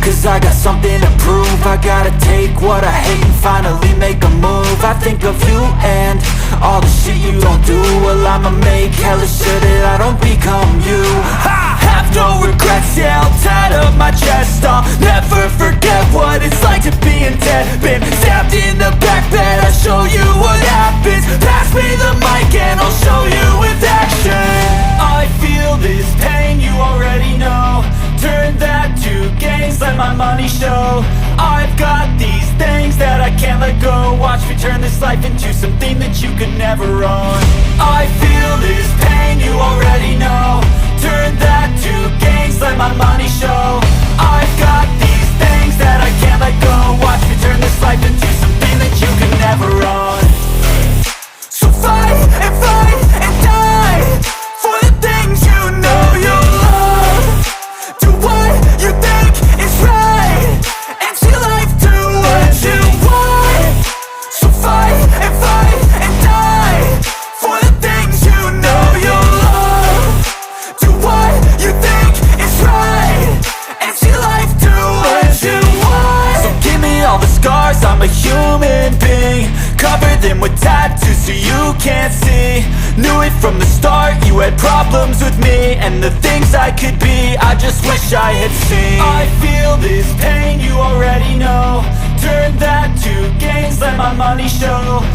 cause I got something to prove. I gotta take what I hate and finally make a move. I think of you and all the shit you don't do. Well, I'ma make hella sure that I don't become you. I have no regrets, yeah, I'll tie up my chest. I'll never forget what it's like to be in debt. Been stabbed in the back bed, I'll show you what happens. Pass me the mic and I'll show you with action. I feel this pain, you already know. Turn that to gains, let my money show. I've got these things that I can't let go. Watch me turn this life into something that you could never own. I feel this pain, you already know. Turn that to gains, let my money show. I've got these things that I can't let go. Watch me turn this life into something that you could never own. So fight and die for the things you know you love. Do what you think is right and see life do what you want. So fight and die for the things you know you love. Do what you think is right and see life do what you want. So give me all the scars, I'm a human being. Cover them with tattoos so you can't see. Knew it from the start, you had problems with me and the things I could be, I just wish I had seen. I feel this pain, you already know. Turn that to gains, let my money show.